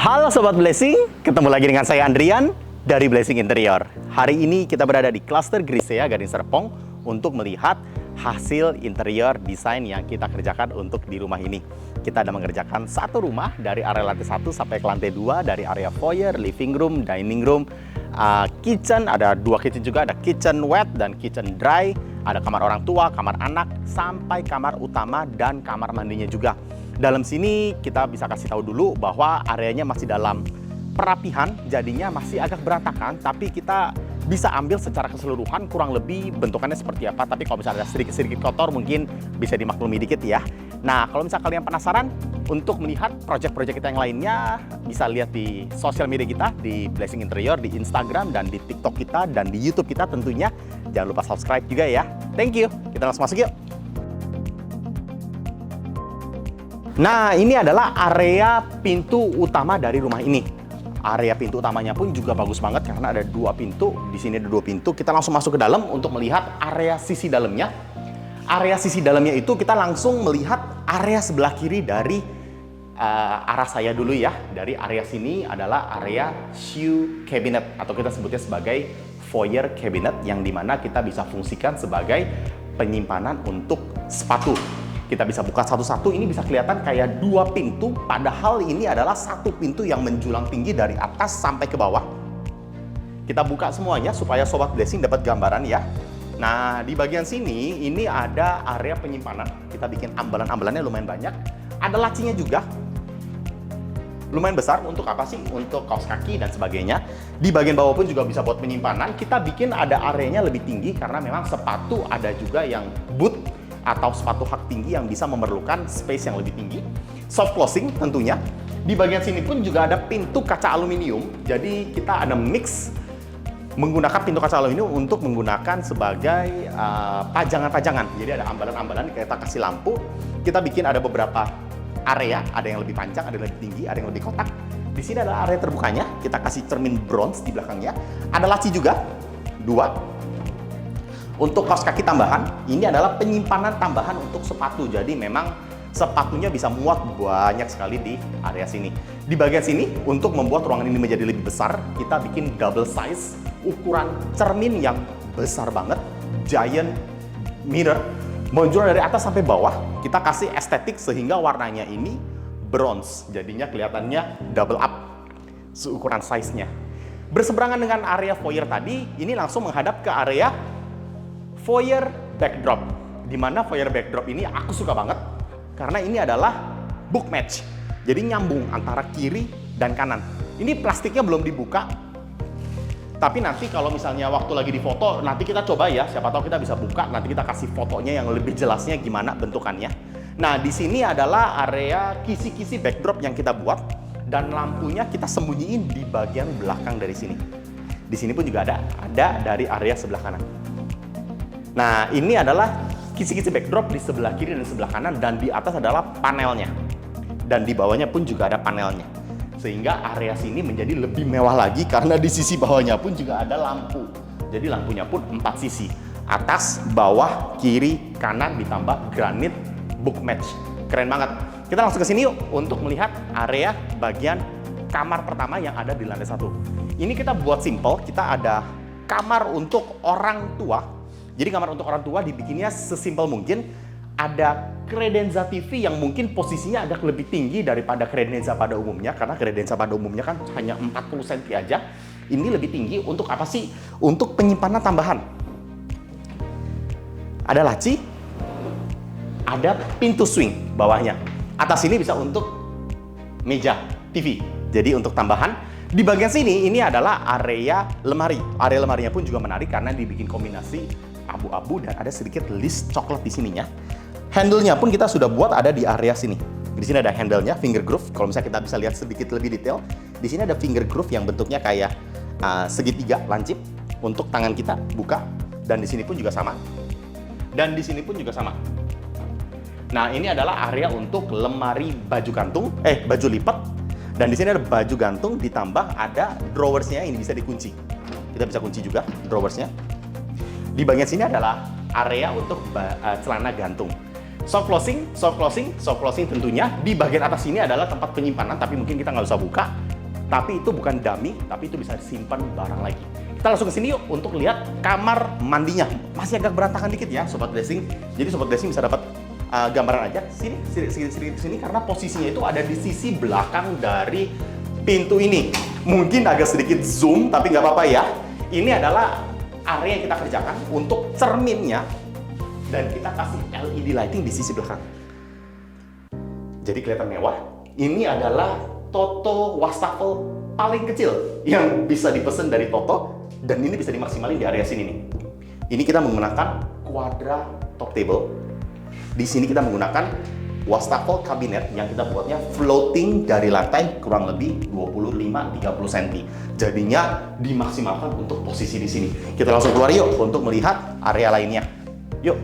Halo Sobat Blessing, ketemu lagi dengan saya Andrian dari Blessing Interior. Hari ini kita berada di Cluster Grisea Gading Serpong untuk melihat hasil interior desain yang kita kerjakan untuk di rumah ini. Kita ada mengerjakan satu rumah dari area lantai 1 sampai ke lantai 2, dari area foyer, living room, dining room, kitchen, ada 2 kitchen juga, ada kitchen wet dan kitchen dry, ada kamar orang tua, kamar anak, sampai kamar utama dan kamar mandinya juga. Dalam sini kita bisa kasih tahu dulu bahwa areanya masih dalam perapihan, jadinya masih agak berantakan, tapi kita bisa ambil secara keseluruhan kurang lebih bentukannya seperti apa. Tapi kalau misalnya ada sedikit-sedikit kotor mungkin bisa dimaklumi dikit ya. Nah, kalau misalnya kalian penasaran untuk melihat proyek-proyek kita yang lainnya, bisa lihat di sosial media kita, di Blessing Interior, di Instagram, dan di TikTok kita, dan di YouTube kita tentunya. Jangan lupa subscribe juga ya. Thank you. Kita langsung masuk yuk. Nah, ini adalah area pintu utama dari rumah ini. Area pintu utamanya pun juga bagus banget karena ada 2 pintu. Di sini ada 2 pintu. Kita langsung masuk ke dalam untuk melihat area sisi dalamnya. Area sisi dalamnya itu kita langsung melihat area sebelah kiri dari arah saya dulu ya. Dari area sini adalah area shoe cabinet atau kita sebutnya sebagai foyer cabinet, yang dimana kita bisa fungsikan sebagai penyimpanan untuk sepatu. Kita bisa buka satu-satu, ini bisa kelihatan kayak 2 pintu, padahal ini adalah 1 pintu yang menjulang tinggi dari atas sampai ke bawah. Kita buka semuanya supaya Sobat Blessing dapat gambaran ya. Nah, di bagian sini, ini ada area penyimpanan. Kita bikin ambalan-ambalannya lumayan banyak. Ada lacinya juga. Lumayan besar, untuk apa sih? Untuk kaos kaki dan sebagainya. Di bagian bawah pun juga bisa buat penyimpanan. Kita bikin ada areanya lebih tinggi, karena memang sepatu ada juga yang boot, atau sepatu hak tinggi yang bisa memerlukan space yang lebih tinggi. Soft closing tentunya. Di bagian sini pun juga ada pintu kaca aluminium. Jadi kita ada mix menggunakan pintu kaca aluminium untuk menggunakan sebagai pajangan-pajangan. Jadi ada ambalan-ambalan, kita kasih lampu. Kita bikin ada beberapa area, ada yang lebih panjang, ada yang lebih tinggi, ada yang lebih kotak. Di sini adalah area terbukanya, kita kasih cermin bronze di belakangnya. Ada laci juga, 2. Untuk kaos kaki tambahan, ini adalah penyimpanan tambahan untuk sepatu. Jadi memang sepatunya bisa muat banyak sekali di area sini. Di bagian sini, untuk membuat ruangan ini menjadi lebih besar, kita bikin double size, ukuran cermin yang besar banget, giant mirror, menjual dari atas sampai bawah. Kita kasih estetik sehingga warnanya ini bronze, jadinya kelihatannya double up seukuran size-nya. Berseberangan dengan area foyer tadi, ini langsung menghadap ke area foyer backdrop, di mana foyer backdrop ini aku suka banget karena ini adalah book match, jadi nyambung antara kiri dan kanan. Ini plastiknya belum dibuka, tapi nanti kalau misalnya waktu lagi di foto, nanti kita coba ya, siapa tahu kita bisa buka, nanti kita kasih fotonya yang lebih jelasnya gimana bentukannya. Nah, di sini adalah area kisi-kisi backdrop yang kita buat, dan lampunya kita sembunyiin di bagian belakang dari sini. Di sini pun juga ada dari area sebelah kanan. Nah, ini adalah kisi-kisi backdrop di sebelah kiri dan sebelah kanan, dan di atas adalah panelnya. Dan di bawahnya pun juga ada panelnya. Sehingga area sini menjadi lebih mewah lagi karena di sisi bawahnya pun juga ada lampu. Jadi lampunya pun 4 sisi. Atas, bawah, kiri, kanan, ditambah granit book match. Keren banget. Kita langsung ke sini yuk untuk melihat area bagian kamar pertama yang ada di lantai 1. Ini kita buat simple, kita ada kamar untuk orang tua. Jadi kamar untuk orang tua dibikinnya sesimpel mungkin. Ada kredenza TV yang mungkin posisinya agak lebih tinggi daripada kredenza pada umumnya, karena kredenza pada umumnya kan hanya 40 cm aja. Ini lebih tinggi untuk apa sih? Untuk penyimpanan tambahan. Ada laci, ada pintu swing bawahnya. Atas ini bisa untuk meja TV. Jadi untuk tambahan. Di bagian sini ini adalah area lemari. Area lemarinya pun juga menarik karena dibikin kombinasi abu-abu dan ada sedikit list coklat di sininya. Handle-nya pun kita sudah buat ada di area sini. Di sini ada handle-nya, finger groove. Kalau misalnya kita bisa lihat sedikit lebih detail, di sini ada finger groove yang bentuknya kayak segitiga lancip untuk tangan kita buka, dan di sini pun juga sama. Dan di sini pun juga sama. Nah, ini adalah area untuk lemari baju gantung, baju lipat. Dan di sini ada baju gantung ditambah ada drawers-nya ini bisa dikunci. Kita bisa kunci juga drawers-nya. Di bagian sini adalah area untuk celana gantung. Soft closing tentunya. Di bagian atas ini adalah tempat penyimpanan, tapi mungkin kita nggak usah buka. Tapi itu bukan dummy, tapi itu bisa disimpan barang lagi. Kita langsung ke sini yuk untuk lihat kamar mandinya. Masih agak berantakan dikit ya, Sobat Blessing. Jadi Sobat Blessing bisa dapat gambaran aja. Sini karena posisinya itu ada di sisi belakang dari pintu ini. Mungkin agak sedikit zoom, tapi nggak apa-apa ya. Ini adalah area yang kita kerjakan untuk cerminnya. Dan kita kasih LED lighting di sisi belakang. Jadi kelihatan mewah. Ini adalah Toto wastafel paling kecil yang bisa dipesan dari Toto, dan ini bisa dimaksimalin di area sini nih. Ini kita menggunakan quadra top table. Di sini kita menggunakan wastafel kabinet yang kita buatnya floating dari lantai kurang lebih 25-30 cm. Jadinya dimaksimalkan untuk posisi di sini. Kita langsung keluar yuk untuk melihat area lainnya. Yuk.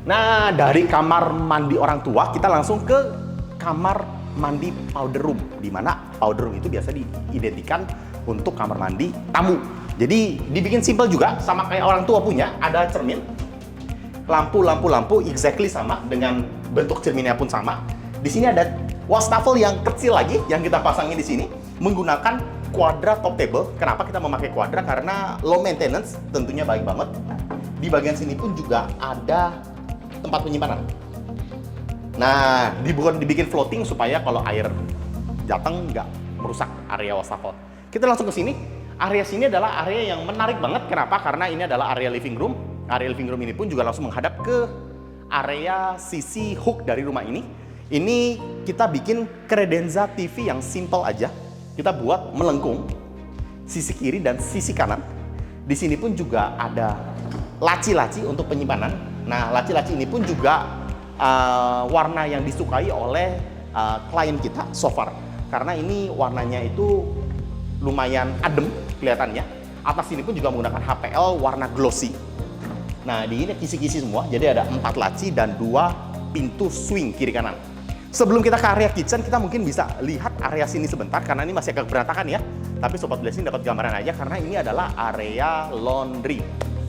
Nah, dari kamar mandi orang tua kita langsung ke kamar mandi powder room, di mana powder room itu biasa diidentikan untuk kamar mandi tamu. Jadi dibikin simple juga, sama kayak orang tua punya, ada cermin, lampu exactly sama dengan bentuk cerminnya pun sama. Di sini ada wastafel yang kecil lagi yang kita pasangin di sini menggunakan quadra top table. Kenapa kita memakai quadra? Karena low maintenance, tentunya baik banget. Di bagian sini pun juga ada tempat penyimpanan. Nah, dibikin floating supaya kalau air datang nggak merusak area wastafel. Kita langsung ke sini. Area sini adalah area yang menarik banget. Kenapa? Karena ini adalah area living room. Area living room ini pun juga langsung menghadap ke area sisi hook dari rumah ini. Ini kita bikin kredenza TV yang simple aja. Kita buat melengkung sisi kiri dan sisi kanan. Di sini pun juga ada laci-laci untuk penyimpanan. Nah, laci-laci ini pun juga warna yang disukai oleh klien kita so far, karena ini warnanya itu lumayan adem kelihatannya. Atas ini pun juga menggunakan HPL warna glossy. Nah, di ini kisi-kisi semua, jadi ada 4 laci dan 2 pintu swing kiri kanan. Sebelum kita ke area kitchen, kita mungkin bisa lihat area sini sebentar karena ini masih agak berantakan ya. Tapi Sobat Blessing dapat gambaran aja karena ini adalah area laundry.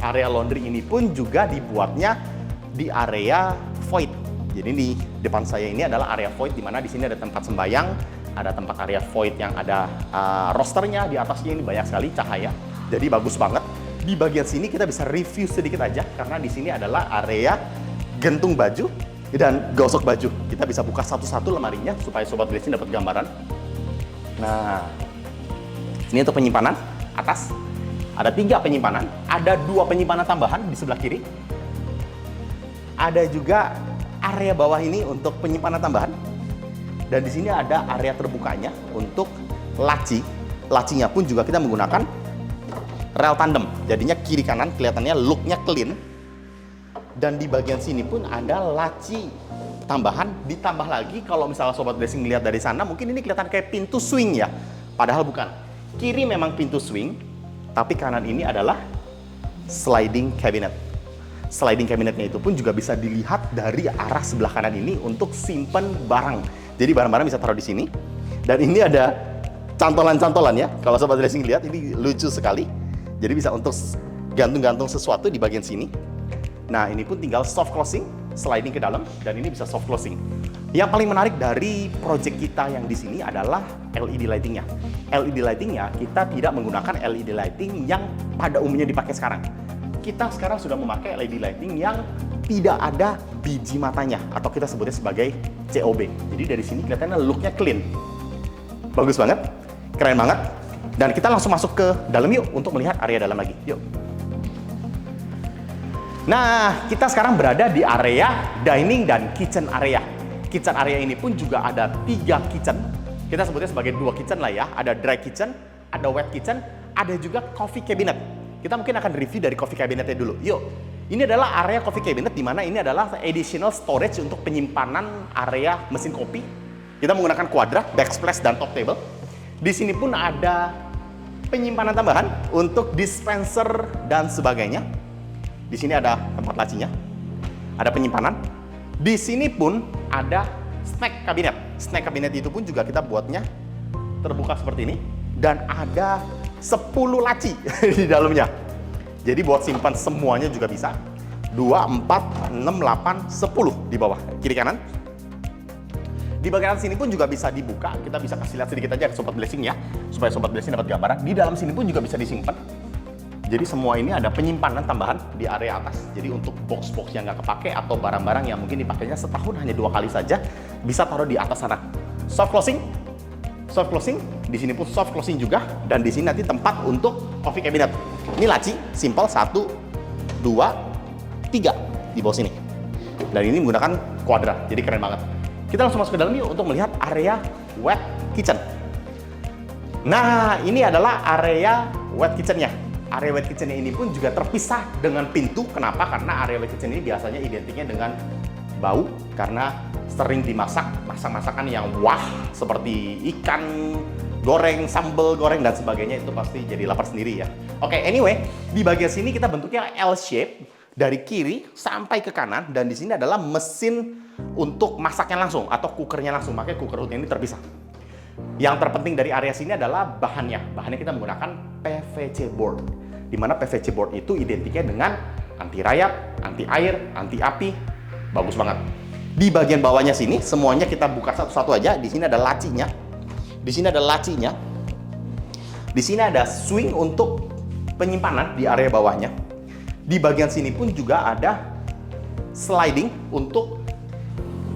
Area laundry ini pun juga dibuatnya di area void. Jadi di depan saya ini adalah area void, di mana di sini ada tempat sembayang, ada tempat area void yang ada rosternya, di atasnya ini banyak sekali cahaya. Jadi bagus banget. Di bagian sini kita bisa review sedikit aja karena di sini adalah area gantung baju dan gosok baju. Kita bisa buka satu-satu lemarinya supaya Sobat Blessing dapat gambaran. Nah, ini untuk penyimpanan atas. Ada 3 penyimpanan, ada 2 penyimpanan tambahan di sebelah kiri. Ada juga area bawah ini untuk penyimpanan tambahan. Dan di sini ada area terbukanya untuk laci. Lacinya pun juga kita menggunakan rel tandem. Jadinya kiri kanan kelihatannya looknya clean. Dan di bagian sini pun ada laci tambahan. Ditambah lagi kalau misalnya Sobat Blessing melihat dari sana, mungkin ini kelihatan kayak pintu swing ya. Padahal bukan. Kiri memang pintu swing, tapi kanan ini adalah sliding cabinet. Sliding cabinetnya itu pun juga bisa dilihat dari arah sebelah kanan ini untuk simpen barang. Jadi barang-barang bisa taruh di sini. Dan ini ada cantolan-cantolan ya. Kalau Sobat Blessing lihat ini lucu sekali. Jadi bisa untuk gantung-gantung sesuatu di bagian sini. Nah, ini pun tinggal soft closing, sliding ke dalam, dan ini bisa soft closing. Yang paling menarik dari project kita yang di sini adalah LED lightingnya. LED lightingnya kita tidak menggunakan LED lighting yang pada umumnya dipakai sekarang. Kita sekarang sudah memakai LED lighting yang tidak ada biji matanya atau kita sebutnya sebagai COB. Jadi dari sini kelihatannya looknya clean. Bagus banget, keren banget. Dan kita langsung masuk ke dalam yuk untuk melihat area dalam lagi. Yuk. Nah, kita sekarang berada di area dining dan kitchen area. Kitchen area ini pun juga ada 3 kitchen. Kita sebutnya sebagai 2 kitchen lah ya. Ada dry kitchen, ada wet kitchen, ada juga coffee cabinet. Kita mungkin akan review dari coffee cabinetnya dulu. Yuk, ini adalah area coffee cabinet di mana ini adalah additional storage untuk penyimpanan area mesin kopi. Kita menggunakan quadra, backsplash, dan top table. Di sini pun ada penyimpanan tambahan untuk dispenser dan sebagainya. Di sini ada tempat lacinya, ada penyimpanan. Di sini pun ada snack cabinet. Snack cabinet itu pun juga kita buatnya terbuka seperti ini. Dan ada 10 laci di dalamnya. Jadi buat simpan semuanya juga bisa. 2, 4, 6, 8, 10 di bawah, kiri kanan. Di bagian atas sini pun juga bisa dibuka. Kita bisa kasih lihat sedikit aja ke Sobat Blessing ya, supaya Sobat Blessing dapat gambaran. Di dalam sini pun juga bisa disimpan. Jadi semua ini ada penyimpanan tambahan di area atas. Jadi untuk box-box yang nggak kepake atau barang-barang yang mungkin dipakainya setahun hanya 2 kali saja, bisa taruh di atas sana. Soft closing, di sini pun soft closing juga, dan di sini nanti tempat untuk coffee cabinet. Ini laci, simple 1, 2, 3 di bawah sini. Dan ini menggunakan kuadrat, jadi keren banget. Kita langsung masuk ke dalam yuk untuk melihat area wet kitchen. Nah, ini adalah area wet kitchen-nya. Area wet kitchen ini pun juga terpisah dengan pintu. Kenapa? Karena area wet kitchen ini biasanya identiknya dengan bau karena sering dimasak masakan yang wah seperti ikan goreng, sambal goreng dan sebagainya, itu pasti jadi lapar sendiri ya. Oke, anyway, di bagian sini kita bentuknya L shape dari kiri sampai ke kanan, dan di sini adalah mesin untuk masaknya langsung atau cookernya langsung. Makanya cooker hood ini terpisah. Yang terpenting dari area sini adalah bahannya. Bahannya kita menggunakan PVC board. Di mana PVC board itu identiknya dengan anti rayap, anti air, anti api. Bagus banget. Di bagian bawahnya sini semuanya kita buka satu-satu aja. Di sini ada lacinya. Di sini ada lacinya. Di sini ada swing untuk penyimpanan di area bawahnya. Di bagian sini pun juga ada sliding untuk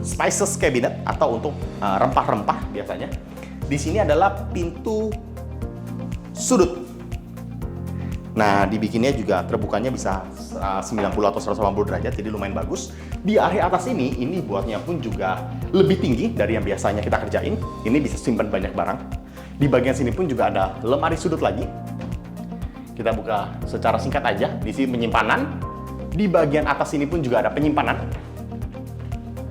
spices cabinet atau untuk rempah-rempah biasanya. Di sini adalah pintu sudut. Nah, dibikinnya juga terbukanya bisa 90 atau 180 derajat, jadi lumayan bagus. Di area atas ini buatnya pun juga lebih tinggi dari yang biasanya kita kerjain. Ini bisa simpan banyak barang. Di bagian sini pun juga ada lemari sudut lagi. Kita buka secara singkat aja. Di sini penyimpanan. Di bagian atas ini pun juga ada penyimpanan.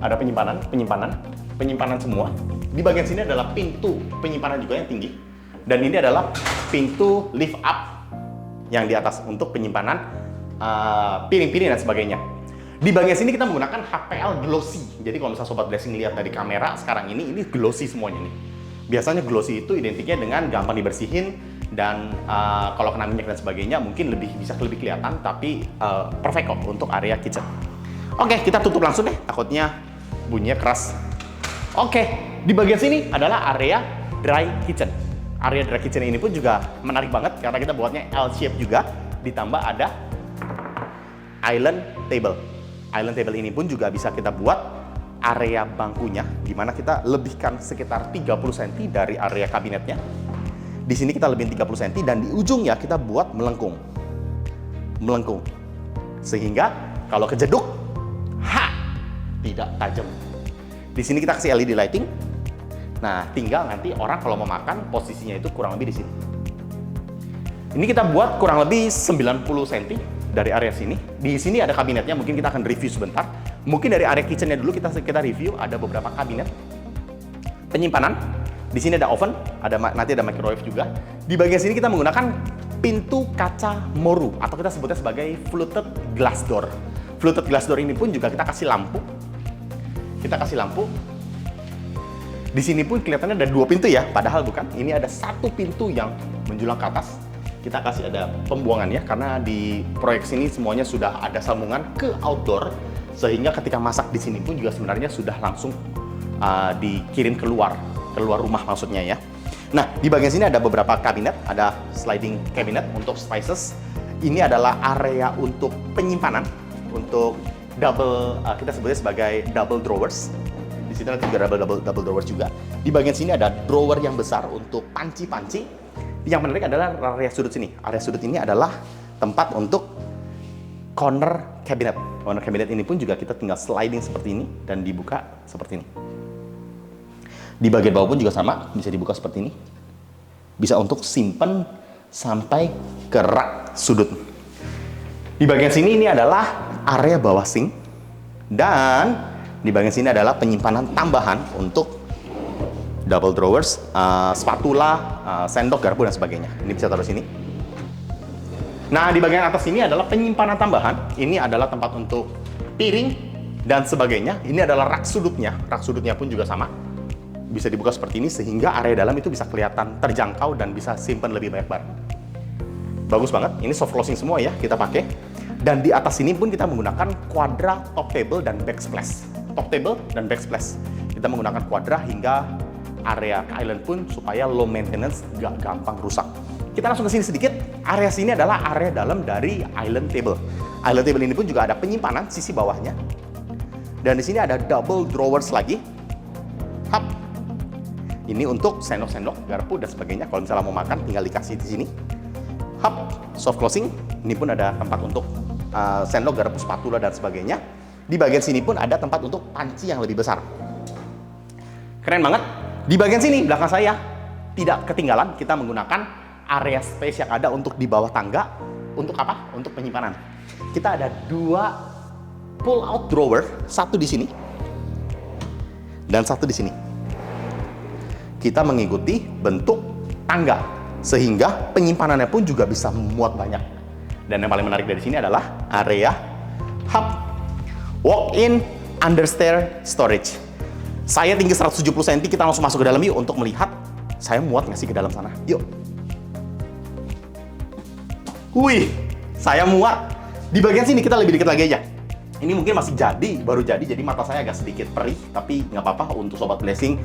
Ada penyimpanan semua. Di bagian sini adalah pintu penyimpanan juga yang tinggi. Dan ini adalah pintu lift up yang di atas untuk penyimpanan piring-piring dan sebagainya. Di bagian sini kita menggunakan HPL glossy. Jadi kalau misalnya Sobat Blessing lihat dari kamera sekarang ini glossy semuanya nih. Biasanya glossy itu identiknya dengan gampang dibersihin dan kalau kena minyak dan sebagainya mungkin bisa lebih kelihatan, tapi perfect kok untuk area kitchen. Oke, kita tutup langsung deh, takutnya bunyinya keras. Oke, di bagian sini adalah area dry kitchen. Area dry kitchen ini pun juga menarik banget karena kita buatnya L shape juga, ditambah ada island table. Island table ini pun juga bisa kita buat area bangkunya, di mana kita lebihkan sekitar 30 cm dari area kabinetnya. Di sini kita lebihin 30 cm dan di ujungnya kita buat melengkung. Sehingga kalau kejeduk, tidak tajam. Di sini kita kasih LED lighting. Nah, tinggal nanti orang kalau mau makan posisinya itu kurang lebih di sini. Ini kita buat kurang lebih 90 cm dari area sini. Di sini ada kabinetnya, mungkin kita akan review sebentar. Mungkin dari area kitchennya dulu kita review. Ada beberapa kabinet penyimpanan. Di sini ada oven, nanti ada microwave juga. Di bagian sini kita menggunakan pintu kaca moru atau kita sebutnya sebagai fluted glass door. Fluted glass door ini pun juga kita kasih lampu. Di sini pun kelihatannya ada 2 pintu ya, padahal bukan. Ini ada 1 pintu yang menjulang ke atas. Kita kasih ada pembuangannya karena di proyek sini semuanya sudah ada sambungan ke outdoor, sehingga ketika masak di sini pun juga sebenarnya sudah langsung dikirim keluar rumah maksudnya ya. Nah, di bagian sini ada beberapa kabinet, ada sliding cabinet untuk spices. Ini adalah area untuk penyimpanan, untuk kita sebutnya sebagai double drawers. Di sini ada juga double drawers juga. Di bagian sini ada drawer yang besar untuk panci-panci. Yang menarik adalah area sudut sini. Area sudut ini adalah tempat untuk corner cabinet. Corner cabinet ini pun juga kita tinggal sliding seperti ini dan dibuka seperti ini. Di bagian bawah pun juga sama, bisa dibuka seperti ini. Bisa untuk simpen sampai ke rak sudut. Di bagian sini ini adalah area bawah sink, dan di bagian sini adalah penyimpanan tambahan untuk double drawers, spatula, sendok, garpu dan sebagainya. Ini bisa taruh sini. Nah, di bagian atas ini adalah penyimpanan tambahan. Ini adalah tempat untuk piring dan sebagainya. Ini adalah rak sudutnya. Rak sudutnya pun juga sama. Bisa dibuka seperti ini sehingga area dalam itu bisa kelihatan terjangkau dan bisa simpan lebih banyak barang. Bagus banget. Ini soft closing semua ya kita pakai. Dan di atas ini pun kita menggunakan quadra top table dan backsplash. Top table dan backsplash. Kita Kita menggunakan quadra hingga area island pun supaya low maintenance, nggak gampang rusak. Kita langsung ke sini sedikit. Area sini adalah area dalam dari island table. Island table ini pun juga ada penyimpanan sisi bawahnya. Dan di sini ada double drawers lagi. Hap. Ini untuk sendok-sendok, garpu dan sebagainya. Kalau misalnya mau makan, tinggal dikasih di sini. Hap. Soft closing. Ini pun ada tempat untuk sendok, garpu, spatula dan sebagainya. Di bagian sini pun ada tempat untuk panci yang lebih besar. Keren banget. Di bagian sini, belakang saya, tidak ketinggalan kita menggunakan area space yang ada untuk di bawah tangga. Untuk apa? Untuk penyimpanan. Kita ada 2 pull out drawer, satu di sini dan satu di sini. Kita mengikuti bentuk tangga sehingga penyimpanannya pun juga bisa muat banyak. Dan yang paling menarik dari sini adalah area hub walk-in understair storage. Saya tinggi 170 cm, kita langsung masuk ke dalam yuk untuk melihat saya muat nggak sih ke dalam sana. Yuk. Wih, saya muat. Di bagian sini kita lebih dikit lagi aja. Ini mungkin masih baru jadi mata saya agak sedikit perih, tapi nggak apa-apa untuk Sobat Blessing.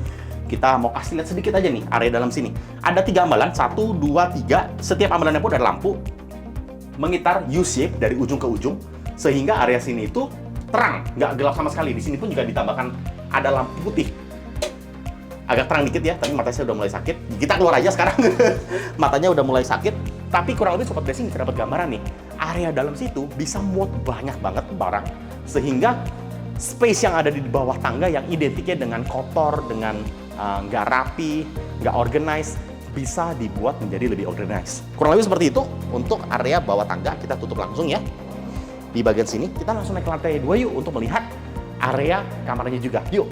Kita mau kasih lihat sedikit aja nih area dalam sini. Ada 3 ambalan, 1, 2, 3. Setiap ambalannya pun ada lampu mengitar U-shape dari ujung ke ujung, sehingga area sini itu terang, nggak gelap sama sekali. Di sini pun juga ditambahkan ada lampu putih. Agak terang dikit ya, tapi mata saya udah mulai sakit. Kita keluar aja sekarang. Matanya udah mulai sakit. Tapi kurang lebih Sobat Blessing bisa dapat gambaran nih. Area dalam situ bisa muat banyak banget barang. Sehingga space yang ada di bawah tangga yang identiknya dengan kotor, dengan nggak rapi, nggak organized, bisa dibuat menjadi lebih organized. Kurang lebih seperti itu untuk area bawah tangga. Kita tutup langsung ya. Di bagian sini, kita langsung naik ke lantai 2 yuk untuk melihat area kamarnya juga. Yuk.